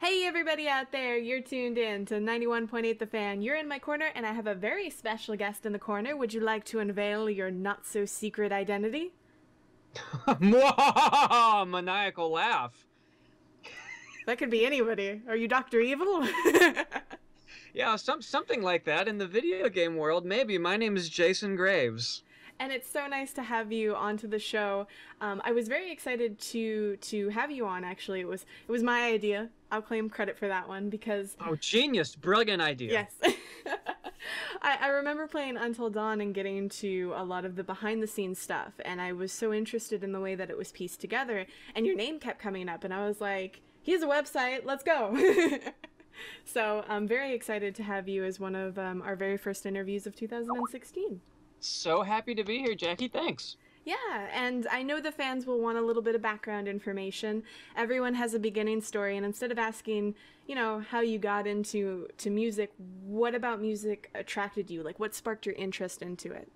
Hey everybody out there, you're tuned in to 91.8 The Fan. You're in my corner and I have a very special guest in the corner. Would you like to unveil your not-so-secret identity? Maniacal laugh. That could be anybody. Are you Dr. Evil? Yeah, something like that in the video game world. Maybe. My name is Jason Graves. And it's so nice to have you onto the show. I was very excited to have you on. Actually, it was my idea. I'll claim credit for that one because Oh, genius! Brilliant idea. yes, I remember playing Until Dawn and getting into a lot of the behind the scenes stuff, and I was so interested in the way that it was pieced together. And your name kept coming up, and I was like, "He has a website. Let's go." So I'm very excited to have you as one of our very first interviews of 2016. So happy to be here, Jackie. Thanks. Yeah, and I know the fans will want a little bit of background information. Everyone has a beginning story, and instead of asking, how you got into music, what about music attracted you? Like, what sparked your interest into it?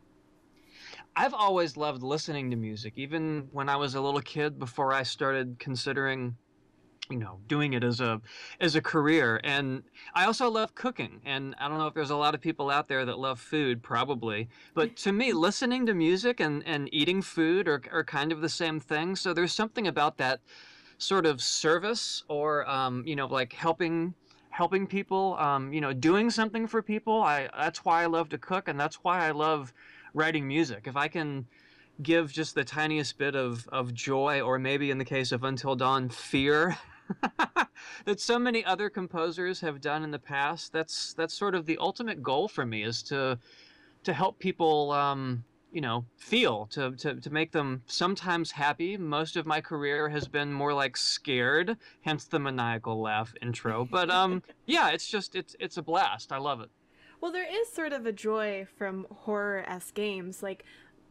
I've always loved listening to music, even when I was a little kid before I started considering doing it as a career. And I also love cooking. And I don't know if there's a lot of people out there that love food, probably. But to me, listening to music and eating food are kind of the same thing. So there's something about that sort of service or, like helping people, doing something for people. That's why I love to cook, and that's why I love writing music. If I can give just the tiniest bit of joy, or maybe in the case of Until Dawn, fear, that so many other composers have done in the past. That's sort of the ultimate goal for me, is to help people feel, to make them sometimes happy. Most of my career has been more like scared, hence the maniacal laugh intro. But yeah, it's a blast. I love it. Well, there is sort of a joy from horror-esque games. Like,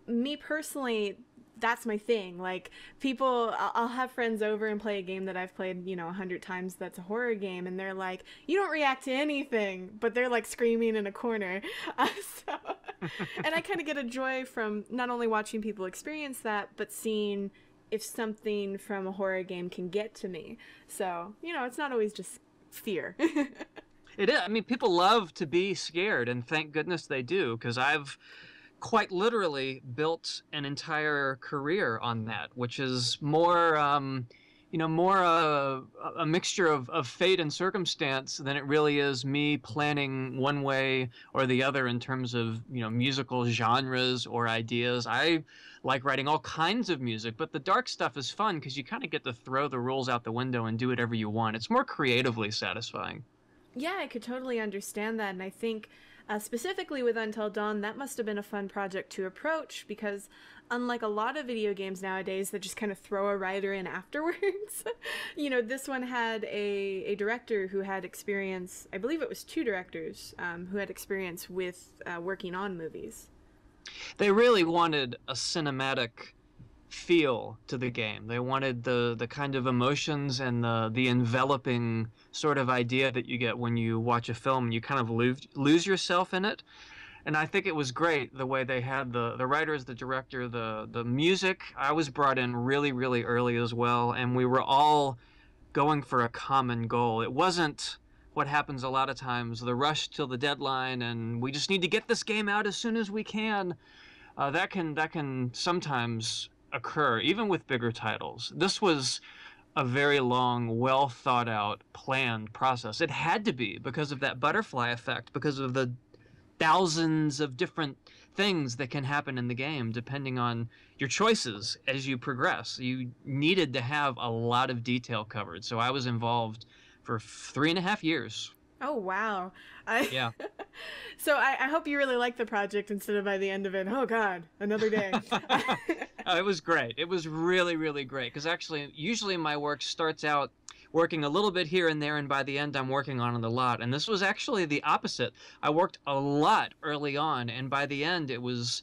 me personally, that's my thing. Like, I'll have friends over and play a game that I've played, 100 times that's a horror game, and they're like, you don't react to anything, but they're like screaming in a corner. So, and I kind of get a joy from not only watching people experience that, but seeing if something from a horror game can get to me. So, it's not always just fear. It is. I mean, people love to be scared, and thank goodness they do, because I've quite literally built an entire career on that, which is more, a mixture of fate and circumstance than it really is me planning one way or the other in terms of, musical genres or ideas. I like writing all kinds of music, but the dark stuff is fun because you kind of get to throw the rules out the window and do whatever you want. It's more creatively satisfying. Yeah, I could totally understand that, and I think specifically with Until Dawn, that must have been a fun project to approach because unlike a lot of video games nowadays that just kind of throw a writer in afterwards, this one had a director who had experience, I believe it was two directors who had experience with working on movies. They really wanted a cinematic feel to the game. They wanted the kind of emotions and the enveloping sort of idea that you get when you watch a film and you kind of lose yourself in it. And I think it was great the way they had the writers, the director, the music. I was brought in really, really early as well, and we were all going for a common goal. It wasn't what happens a lot of times, the rush till the deadline, and we just need to get this game out as soon as we can. That can sometimes occur, even with bigger titles. This was a very long, well thought out, planned process. It had to be because of that butterfly effect, because of the thousands of different things that can happen in the game depending on your choices as you progress. You needed to have a lot of detail covered. So I was involved for 3.5 years. Oh, wow. I Yeah. So I hope you really like the project instead of by the end of it, oh God, another day. It was great. It was really, really great. Because actually, usually my work starts out working a little bit here and there, and by the end, I'm working on it a lot. And this was actually the opposite. I worked a lot early on, and by the end, it was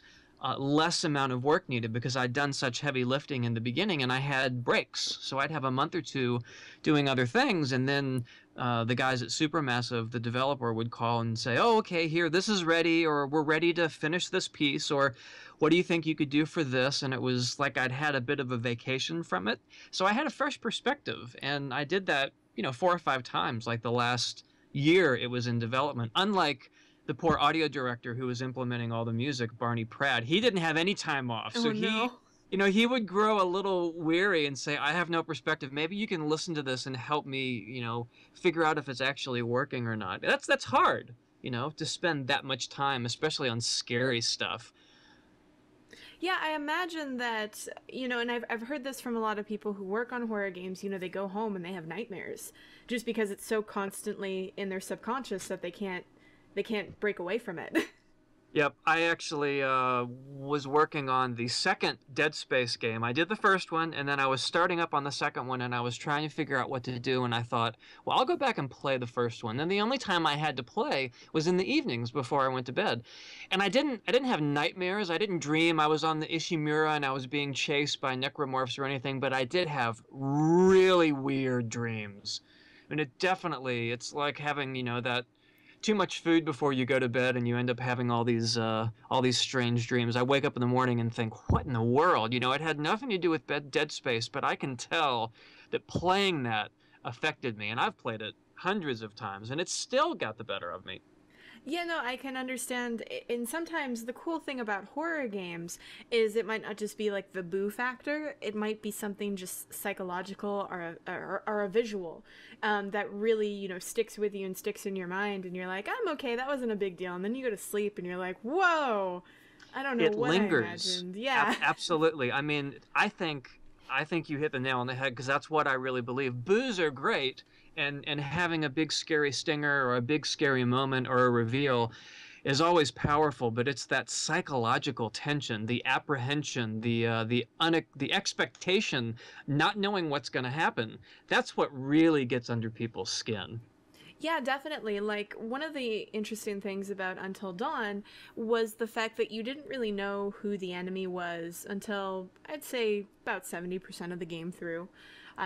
less amount of work needed because I'd done such heavy lifting in the beginning, and I had breaks. So I'd have a month or two doing other things, and then the guys at Supermassive, the developer, would call and say, oh, okay, here, this is ready, or we're ready to finish this piece, or what do you think you could do for this? And it was like I'd had a bit of a vacation from it. So I had a fresh perspective, and I did that 4 or 5 times, like the last year it was in development. Unlike the poor audio director who was implementing all the music, Barney Pratt, he didn't have any time off. So Oh no. he would grow a little weary and say, I have no perspective. Maybe you can listen to this and help me, figure out if it's actually working or not. That's hard, to spend that much time, especially on scary stuff. Yeah, I imagine that, and I've heard this from a lot of people who work on horror games, they go home and they have nightmares just because it's so constantly in their subconscious that they can't break away from it. Yep, I actually was working on the second Dead Space game. I did the first one, and then I was starting up on the second one, and I was trying to figure out what to do, and I thought, well, I'll go back and play the first one. Then the only time I had to play was in the evenings before I went to bed. And I didn't have nightmares. I didn't dream I was on the Ishimura and I was being chased by necromorphs or anything, but I did have really weird dreams. I mean, it's like having, that too much food before you go to bed and you end up having all these strange dreams. I wake up in the morning and think, what in the world? It had nothing to do with Dead Space, but I can tell that playing that affected me, and I've played it hundreds of times and it's still got the better of me. Yeah, no, I can understand. And sometimes the cool thing about horror games is it might not just be like the boo factor. It might be something just psychological or a visual that really, sticks with you and sticks in your mind. And you're like, I'm okay, that wasn't a big deal. And then you go to sleep and you're like, whoa, I don't know It what lingers. I imagined. Yeah. Absolutely. I mean, I think you hit the nail on the head, because that's what I really believe. Boos are great, and having a big scary stinger or a big scary moment or a reveal is always powerful, but it's that psychological tension, the apprehension, the expectation, not knowing what's going to happen. That's what really gets under people's skin. Yeah, definitely. Like, one of the interesting things about Until Dawn was the fact that you didn't really know who the enemy was until, I'd say, about 70% of the game through.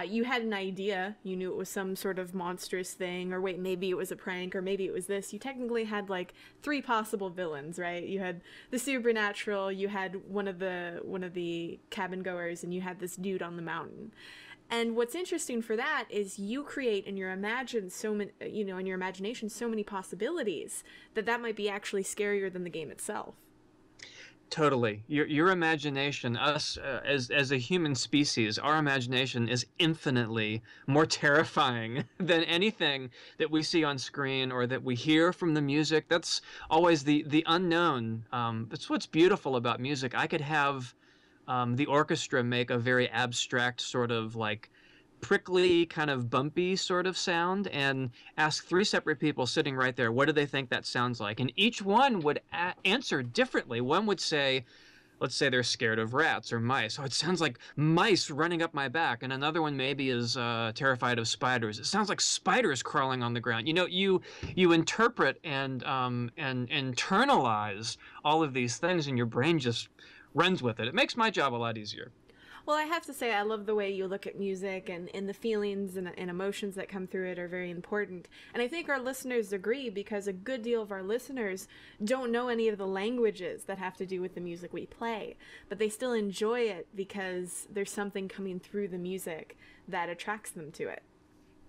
You had an idea. You knew it was some sort of monstrous thing, or wait, maybe it was a prank, or maybe it was this. You technically had, like, 3 possible villains, right? You had the supernatural, you had one of the cabin goers, and you had this dude on the mountain. And what's interesting for that is you create in your imagination so many possibilities that might be actually scarier than the game itself. Totally. Your imagination, us as a human species, our imagination is infinitely more terrifying than anything that we see on screen or that we hear from the music. That's always the unknown. That's what's beautiful about music. I could have the orchestra make a very abstract sort of like prickly, kind of bumpy sort of sound, and ask 3 separate people sitting right there, what do they think that sounds like? And each one would answer differently. One would say, let's say they're scared of rats or mice. Oh, it sounds like mice running up my back. And another one maybe is terrified of spiders. It sounds like spiders crawling on the ground. You interpret and internalize all of these things, and your brain just runs with it. It makes my job a lot easier. Well, I have to say, I love the way you look at music, and the feelings and emotions that come through it are very important. And I think our listeners agree, because a good deal of our listeners don't know any of the languages that have to do with the music we play, but they still enjoy it because there's something coming through the music that attracts them to it.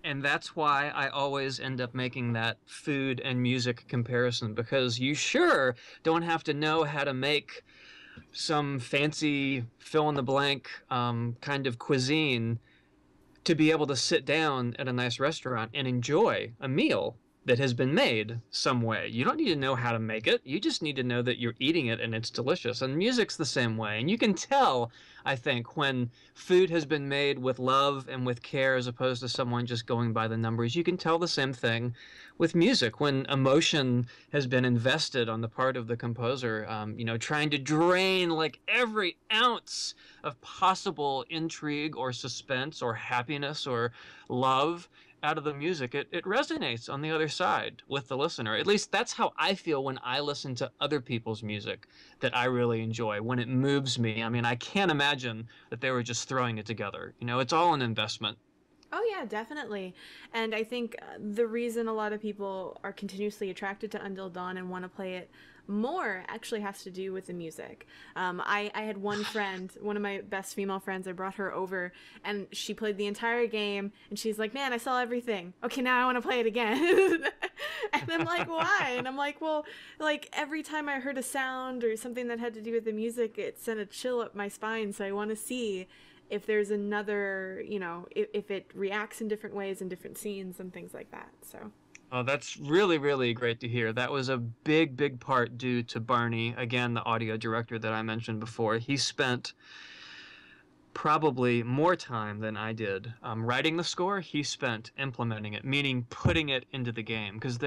And that's why I always end up making that food and music comparison, because you sure don't have to know how to make some fancy fill-in-the-blank kind of cuisine to be able to sit down at a nice restaurant and enjoy a meal that has been made some way. You don't need to know how to make it. You just need to know that you're eating it and it's delicious. And music's the same way. And you can tell, I think, when food has been made with love and with care as opposed to someone just going by the numbers. You can tell the same thing with music, when emotion has been invested on the part of the composer, trying to drain like every ounce of possible intrigue or suspense or happiness or love out of the music. It resonates on the other side with the listener. At least that's how I feel when I listen to other people's music that I really enjoy, when it moves me. I mean, I can't imagine that they were just throwing it together. It's all an investment. Oh yeah, definitely. And I think the reason a lot of people are continuously attracted to Until Dawn and want to play it more actually has to do with the music. I had one friend, one of my best female friends, I brought her over and she played the entire game and she's like, man, I saw everything. Okay, now I want to play it again. And I'm like, why? And I'm like, well, like every time I heard a sound or something that had to do with the music, it sent a chill up my spine. So I want to see if there's another, if it reacts in different ways in different scenes and things like that. So, Oh, that's really, really great to hear. That was a big, big part due to Barney, again, the audio director that I mentioned before. He spent probably more time than I did writing the score. He spent implementing it, meaning putting it into the game. Because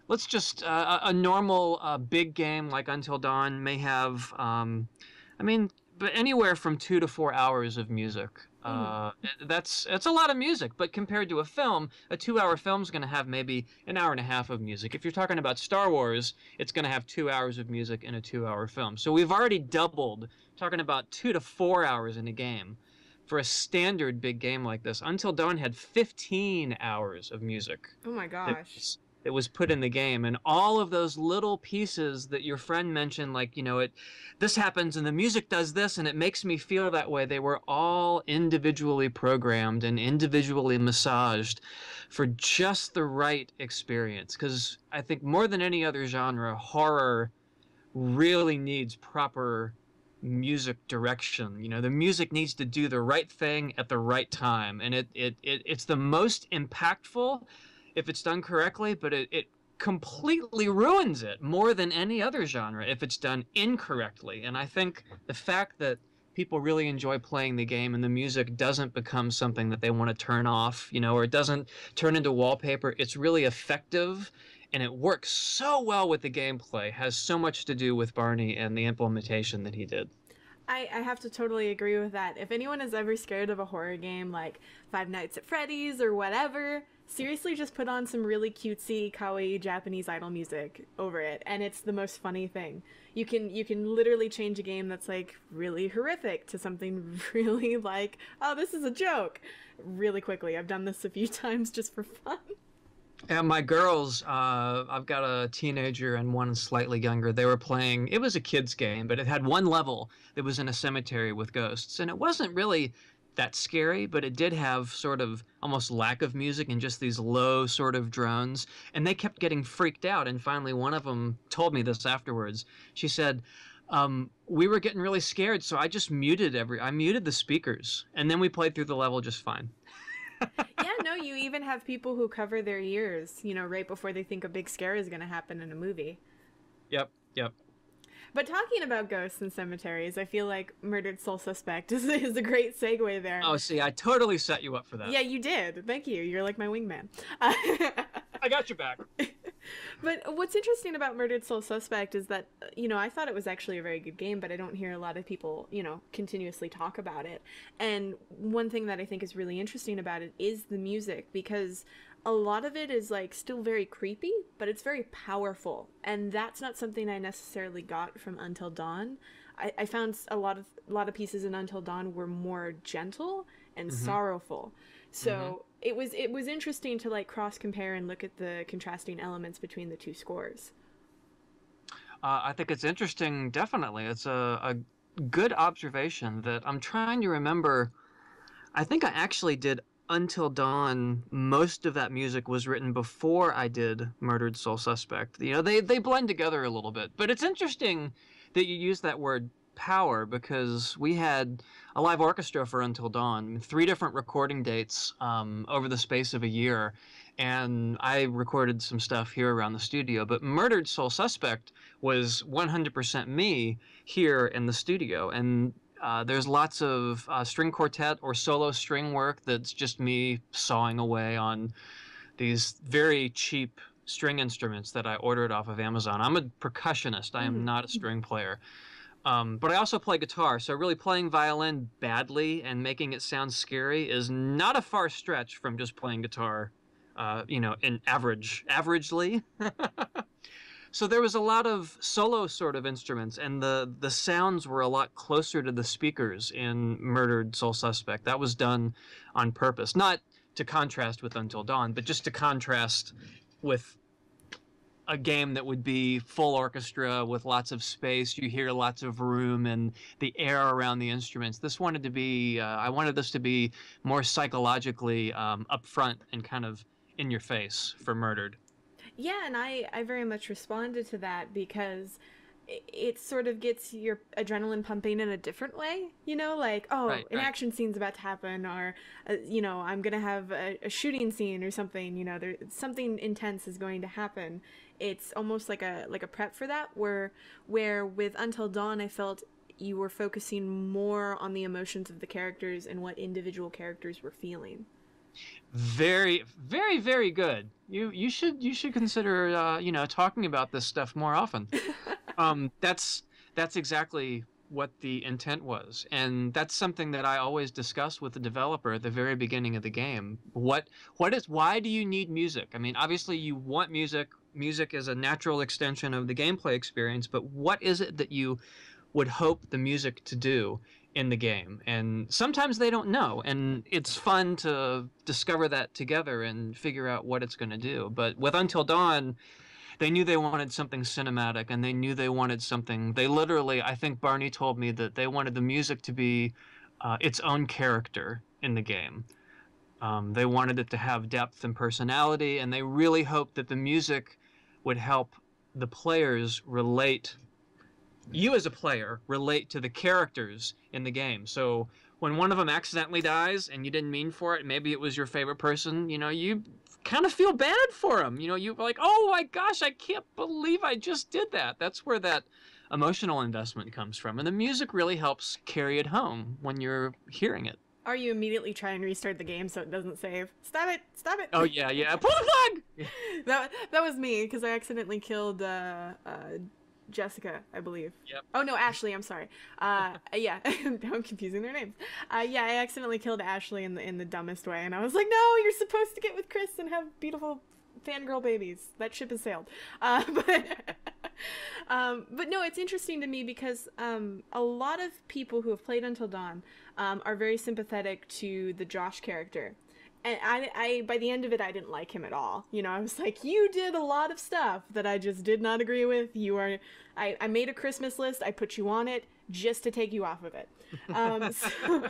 let's just, a normal big game like Until Dawn may have, I mean, but anywhere from 2 to 4 hours of music. mhm. It's a lot of music, but compared to a film, a 2 hour film is going to have maybe an hour and a half of music. If you're talking about Star Wars, it's going to have 2 hours of music in a 2 hour film. So we've already doubled, talking about 2 to 4 hours in a game. For a standard big game like this, Until Dawn had 15 hours of music Oh my that gosh. was put in the game, and all of those little pieces that your friend mentioned, like, this happens and the music does this and it makes me feel that way, they were all individually programmed and individually massaged for just the right experience. Because I think more than any other genre, horror really needs proper music direction. The music needs to do the right thing at the right time, and it's the most impactful if it's done correctly, but it completely ruins it more than any other genre if it's done incorrectly. And I think the fact that people really enjoy playing the game and the music doesn't become something that they want to turn off, or it doesn't turn into wallpaper, it's really effective and it works so well with the gameplay, has so much to do with Barney and the implementation that he did. I have to totally agree with that. If anyone is ever scared of a horror game like Five Nights at Freddy's or whatever, seriously just put on some really cutesy, kawaii Japanese idol music over it, and it's the most funny thing. You can literally change a game that's like really horrific to something really like, oh, this is a joke, really quickly. I've done this a few times just for fun. And my girls, I've got a teenager and one slightly younger. They were playing, it was a kid's game, but it had one level that was in a cemetery with ghosts. And it wasn't really that scary, but it did have sort of almost lack of music and just these low sort of drones. And they kept getting freaked out. And finally, one of them told me this afterwards. She said, we were getting really scared, so I muted the speakers. And then we played through the level just fine. Yeah, no, you even have people who cover their ears, right before they think a big scare is going to happen in a movie. Yep, yep. But talking about ghosts and cemeteries, I feel like Murdered Soul Suspect is a great segue there. Oh, see, I totally set you up for that. Yeah, you did. Thank you. You're like my wingman. I got your back. But what's interesting about Murdered Soul Suspect is that, I thought it was actually a very good game, but I don't hear a lot of people, continuously talk about it. And one thing that I think is really interesting about it is the music, because a lot of it is like still very creepy, but it's very powerful. And that's not something I necessarily got from Until Dawn. I found a lot of pieces in Until Dawn were more gentle and sorrowful. So it was interesting to like cross compare and look at the contrasting elements between the two scores. I think it's interesting, definitely. It's a good observation that I'm trying to remember. I think I actually did Until Dawn. Most of that music was written before I did Murdered Soul Suspect. They blend together a little bit. But it's interesting that you use that word power, because we had a live orchestra for Until Dawn, 3 different recording dates over the space of a year, and I recorded some stuff here around the studio. But Murdered Soul Suspect was 100% me here in the studio, and there's lots of string quartet or solo string work that's just me sawing away on these very cheap string instruments that I ordered off of Amazon. I'm a percussionist. I am not a string player. But I also play guitar, so really playing violin badly and making it sound scary is not a far stretch from just playing guitar, in averagely. So there was a lot of solo sort of instruments, and the sounds were a lot closer to the speakers in Murdered Soul Suspect. That was done on purpose, not to contrast with Until Dawn, but just to contrast with a game that would be full orchestra with lots of space. You hear lots of room and the air around the instruments. This wanted to be, I wanted this to be more psychologically upfront and kind of in your face for Murdered. Yeah, and I very much responded to that because it sort of gets your adrenaline pumping in a different way, you know, like, oh, Right, an right. action scene's about to happen, or, you know, I'm gonna have a shooting scene or something, you know, there something intense is going to happen. It's almost like a prep for that, where with Until Dawn, I felt you were focusing more on the emotions of the characters and what individual characters were feeling. Very, very, very good. You should consider talking about this stuff more often. That's exactly what the intent was, and that's something that I always discuss with the developer at the very beginning of the game. Why do you need music? I mean, obviously you want music. Music is a natural extension of the gameplay experience, but what is it that you would hope the music to do in the game? And sometimes they don't know, and it's fun to discover that together and figure out what it's going to do. But with Until Dawn, they knew they wanted something cinematic, and they knew they wanted something. They literally, I think Barney told me that they wanted the music to be its own character in the game. They wanted it to have depth and personality, and they really hoped that the music would help the players relate, you as a player relate to the characters in the game. So when one of them accidentally dies and you didn't mean for it, maybe it was your favorite person, you kind of feel bad for them. You're like, oh my gosh, I can't believe I just did that. That's where that emotional investment comes from. And the music really helps carry it home when you're hearing it. Or you immediately try and restart the game so it doesn't save. Stop it! Stop it! Oh yeah, yeah. Pull the plug! Yeah. That was me because I accidentally killed Jessica, I believe. Yep. Oh no, Ashley. I'm sorry. Yeah, I'm confusing their names. Yeah, I accidentally killed Ashley in the dumbest way, and I was like, no, you're supposed to get with Chris and have beautiful fangirl babies. That ship has sailed. But no, it's interesting to me because a lot of people who have played Until Dawn are very sympathetic to the Josh character. And I, by the end of it, I didn't like him at all. I was like, you did a lot of stuff that I just did not agree with. I made a Christmas list. I put you on it just to take you off of it. So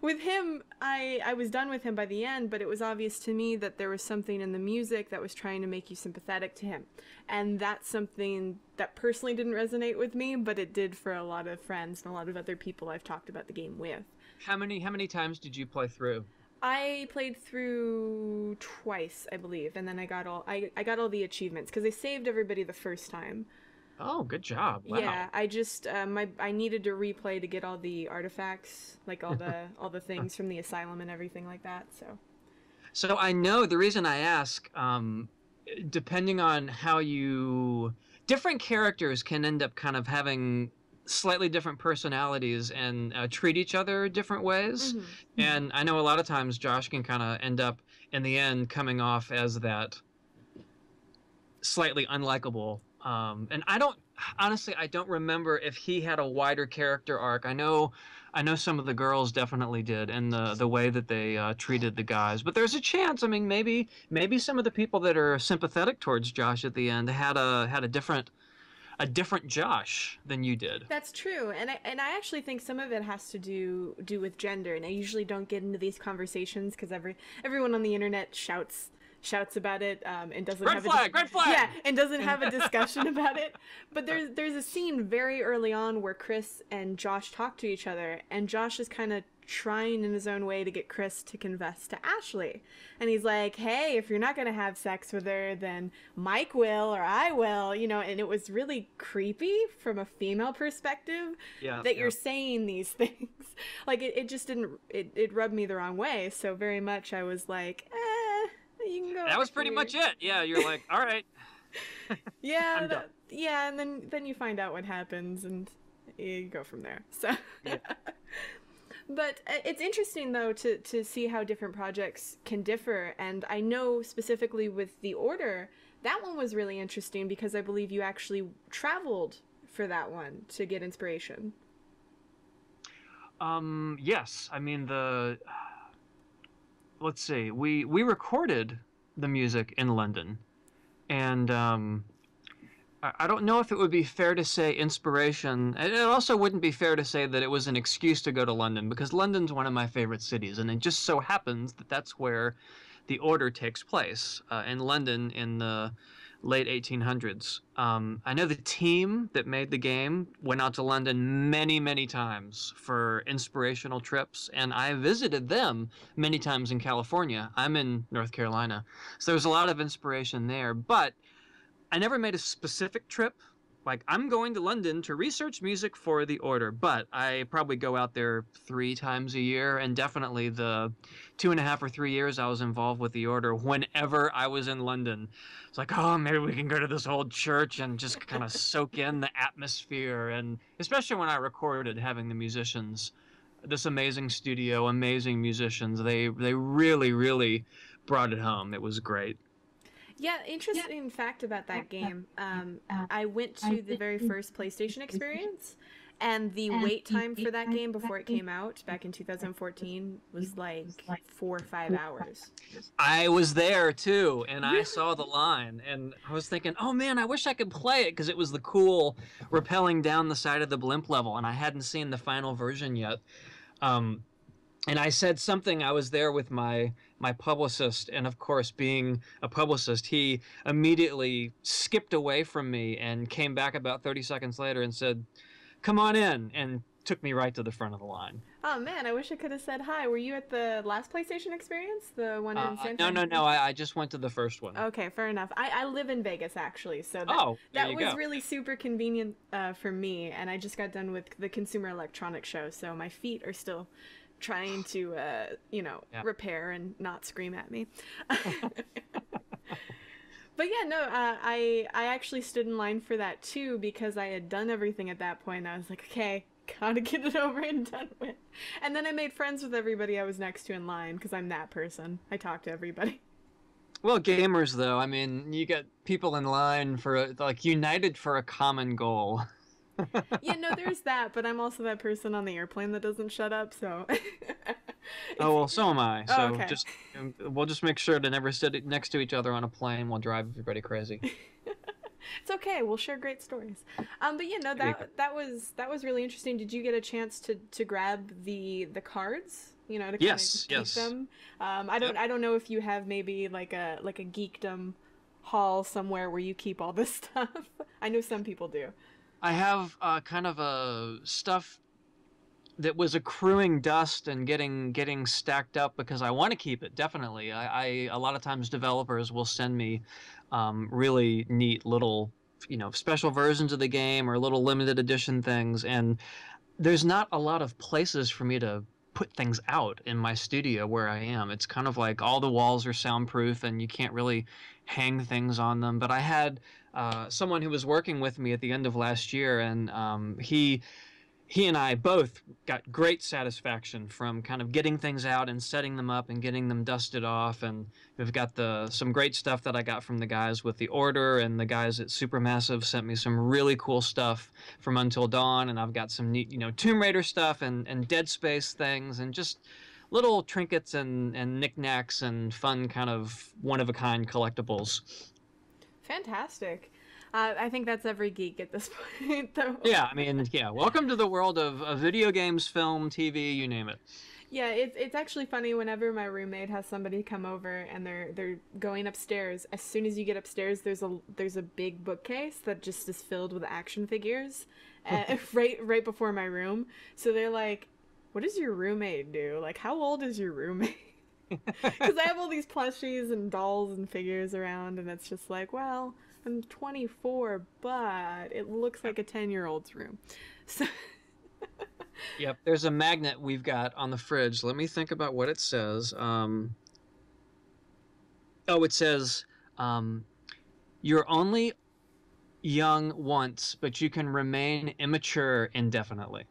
with him, I was done with him by the end, but it was obvious to me that there was something in the music that was trying to make you sympathetic to him. And that's something that personally didn't resonate with me, but it did for a lot of friends and a lot of other people I've talked about the game with. How many times did you play through? I played through twice, I believe, and then I got all the achievements because I saved everybody the first time. Oh, good job. Wow. Yeah, I just I needed to replay to get all the artifacts, like all the things from the asylum and everything like that. So I know the reason I ask, depending on how different characters can end up kind of having slightly different personalities and treat each other different ways. Mm-hmm. And I know a lot of times Josh can kind of end up in the end coming off as that slightly unlikable. And I don't remember if he had a wider character arc. I know some of the girls definitely did, and the way that they treated the guys. But there's a chance. I mean, maybe some of the people that are sympathetic towards Josh at the end had a different Josh than you did. That's true, and I actually think some of it has to do with gender. And I usually don't get into these conversations because everyone on the internet shouts about it and doesn't red flag. Yeah, and doesn't have a discussion about it. But there's a scene very early on where Chris and Josh talk to each other, and Josh is kind of trying in his own way to get Chris to confess to Ashley. And he's like, hey, if you're not going to have sex with her, then Mike will or I will, and it was really creepy from a female perspective that you're saying these things. Like it just didn't, it rubbed me the wrong way. So very much I was like, you can go. That was pretty much it. Yeah, you're like, all right. Yeah, yeah, and then you find out what happens and you go from there. So, Yeah. But it's interesting though to see how different projects can differ, and I know specifically with The Order, that one was really interesting because I believe you actually traveled for that one to get inspiration. Yes, I mean let's see, we recorded the music in London, and I don't know if it would be fair to say inspiration. And it also wouldn't be fair to say that it was an excuse to go to London, because London's one of my favorite cities, and it just so happens that that's where the Order takes place, in London in the late 1800s. I know the team that made the game went out to London many, many times for inspirational trips, and I visited them many times in California. I'm in North Carolina, so there's a lot of inspiration there, but I never made a specific trip. Like, I'm going to London to research music for the Order, but I probably go out there 3 times a year, and definitely the 2.5 or 3 years I was involved with the Order, whenever I was in London, it's like, oh, maybe we can go to this old church and just kind of soak in the atmosphere. And especially when I recorded, having the musicians, this amazing studio, amazing musicians, they really, really brought it home. It was great. Yeah, interesting fact about that game. I went to the very first PlayStation experience, and the wait time for that game before it came out back in 2014 was like 4 or 5 hours. I was there too, and I Really? saw the line, and I was thinking, oh man, I wish I could play it, because it was the cool rappelling down the side of the blimp level, and I hadn't seen the final version yet. Um, and I said something. I was there with my publicist, and of course, being a publicist, he immediately skipped away from me and came back about 30 seconds later and said, "Come on in," and took me right to the front of the line. Oh man, I wish I could have said hi. Were you at the last PlayStation experience, the one in San No, no, Fran? no. I just went to the first one. Okay, fair enough. I live in Vegas actually, so Oh, there that you was go. really super convenient for me. And I just got done with the Consumer Electronics Show, so my feet are still trying to Yeah. repair and not scream at me. But yeah, no, I actually stood in line for that too because I had done everything at that point. I was like, okay, gotta get it over and done with. And then I made friends with everybody I was next to in line because I'm that person. I talk to everybody. Well, gamers though, I mean, you got people in line for like united for a common goal. Yeah, no, there's that, but I'm also that person on the airplane that doesn't shut up, so Oh, well, so am I. oh, So okay. just we'll just make sure to never sit next to each other on a plane. We'll drive everybody crazy. It's okay. We'll share great stories. But yeah, no, There you go. that was really interesting. Did you get a chance to grab the cards? You know, to kind of Yes, geek yes. them. I don't Yep. I don't know if you have maybe like a geekdom hall somewhere where you keep all this stuff. I know some people do. I have kind of a stuff that was accruing dust and getting stacked up, because I want to keep it, definitely. I a lot of times developers will send me really neat little, special versions of the game or little limited edition things, and there's not a lot of places for me to put things out in my studio where I am. It's kind of like all the walls are soundproof and you can't really hang things on them. But I had someone who was working with me at the end of last year, and he and I both got great satisfaction from kind of getting things out and setting them up and getting them dusted off. And we've got some great stuff that I got from the guys with the Order, and the guys at Supermassive sent me some really cool stuff from Until Dawn. And I've got some neat, Tomb Raider stuff and Dead Space things, and just little trinkets and knickknacks and fun kind of one of a kind collectibles. Fantastic. I think that's every geek at this point, though. Yeah, I mean, yeah. Welcome to the world of video games, film, TV, you name it. Yeah, it's actually funny whenever my roommate has somebody come over and they're going upstairs. As soon as you get upstairs, there's a big bookcase that just is filled with action figures, right before my room. So they're like, "What does your roommate do? Like, how old is your roommate?" Because I have all these plushies and dolls and figures around, and it's just like, well, I'm 24, but it looks like a 10-year-old's room. So Yep, there's a magnet we've got on the fridge. Let me think about what it says. Oh, it says, um, "You're only young once, but you can remain immature indefinitely."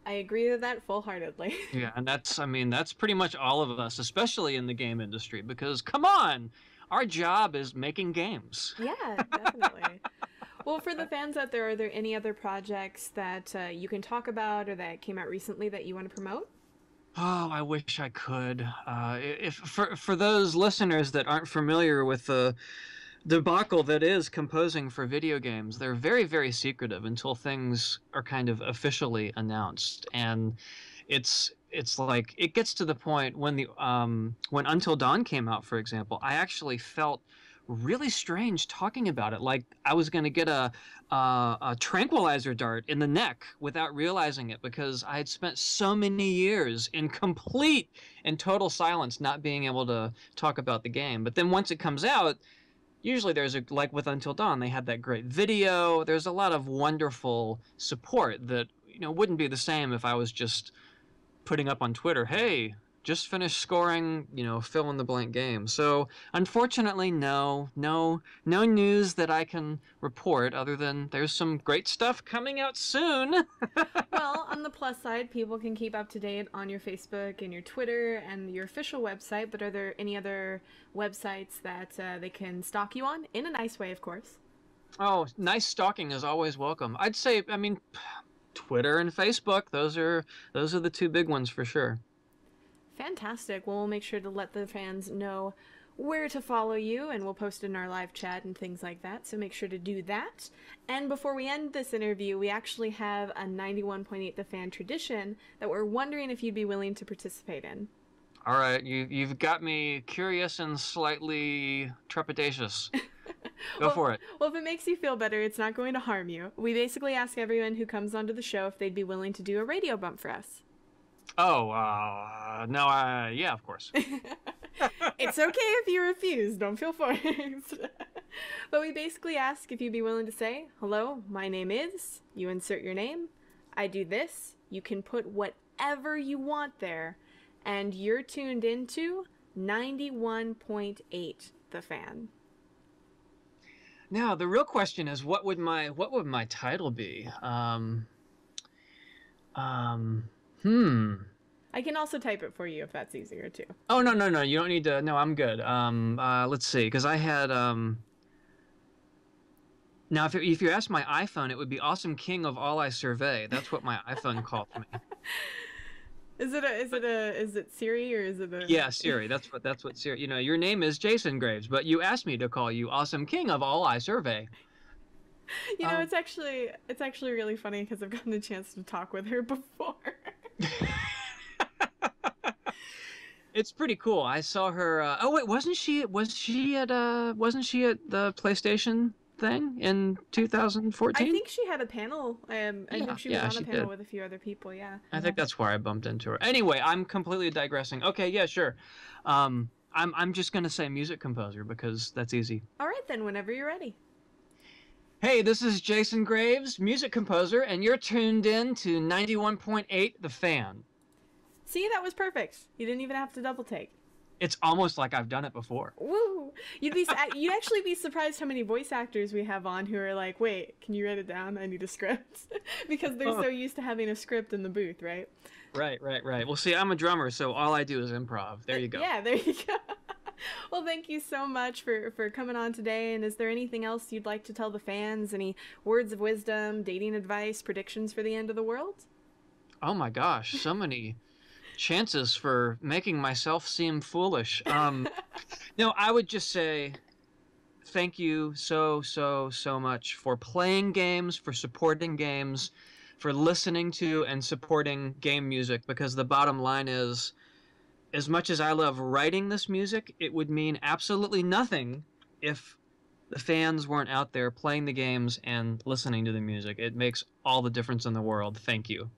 I agree with that full-heartedly. Yeah, and that's, I mean, that's pretty much all of us, especially in the game industry, because come on, our job is making games. Yeah, definitely. Well, for the fans out there, are there any other projects that you can talk about or that came out recently that you want to promote? Oh, I wish I could. If for those listeners that aren't familiar with the debacle that is composing for video games, they're very, very secretive until things are kind of officially announced. And it's like it gets to the point when the when Until Dawn came out, for example, I actually felt really strange talking about it. Like I was going to get a tranquilizer dart in the neck without realizing it because I had spent so many years in complete and total silence, not being able to talk about the game. But then once it comes out, usually there's a, like with Until Dawn, they had that great video. There's a lot of wonderful support that, wouldn't be the same if I was just putting up on Twitter, hey, just finished scoring, fill in the blank game. So unfortunately, no news that I can report other than there's some great stuff coming out soon. Well, on the plus side, people can keep up to date on your Facebook and your Twitter and your official website, but are there any other websites that they can stalk you on? In a nice way, of course. Oh, nice stalking is always welcome. I'd say, I mean, Twitter and Facebook, those are the two big ones for sure. Fantastic. Well, we'll make sure to let the fans know where to follow you, and we'll post it in our live chat and things like that, so make sure to do that. And before we end this interview, we actually have a 91.8 The Fan tradition that we're wondering if you'd be willing to participate in. All right, you've got me curious and slightly trepidatious. Go for it. Well, if it makes you feel better, it's not going to harm you. We basically ask everyone who comes onto the show if they'd be willing to do a radio bump for us. Oh, no, yeah, of course. It's okay if you refuse. Don't feel forced. But we basically ask if you'd be willing to say, hello, my name is, you insert your name, I do this, you can put whatever you want there, and you're tuned into 91.8 The Fan. Now, the real question is, what would my title be? I can also type it for you if that's easier too. Oh, no, you don't need to. No, I'm good. Let's see, because I had now if you ask my iPhone, it would be Awesome King of All I Survey. That's what my iPhone called me. Is it Siri or is it a... Yeah, Siri. That's what Siri. Your name is Jason Graves, but you asked me to call you Awesome King of All I Survey. It's actually really funny because I've gotten a chance to talk with her before. It's pretty cool. I saw her. Oh wait, wasn't she at the PlayStation thing in 2014? I think she had a panel. I think she was on a panel with a few other people. Yeah. I think that's where I bumped into her. Anyway, I'm completely digressing. Okay, yeah, sure. I'm just gonna say music composer because that's easy. All right then, whenever you're ready. Hey, this is Jason Graves, music composer, and you're tuned in to 91.8 The Fan. See, that was perfect. You didn't even have to double take. It's almost like I've done it before. Woo! You'd actually be surprised how many voice actors we have on who are like, wait, can you write it down? I need a script. Because they're so used to having a script in the booth, right? Right. Well, see, I'm a drummer, so all I do is improv. There you go. Yeah, there you go. Well, thank you so much for coming on today. And is there anything else you'd like to tell the fans? Any words of wisdom, dating advice, predictions for the end of the world? Oh my gosh, so many chances for making myself seem foolish. No, I would just say thank you so much for playing games, for supporting games, for listening to and supporting game music, because the bottom line is, as much as I love writing this music, it would mean absolutely nothing if the fans weren't out there playing the games and listening to the music. It makes all the difference in the world. Thank you.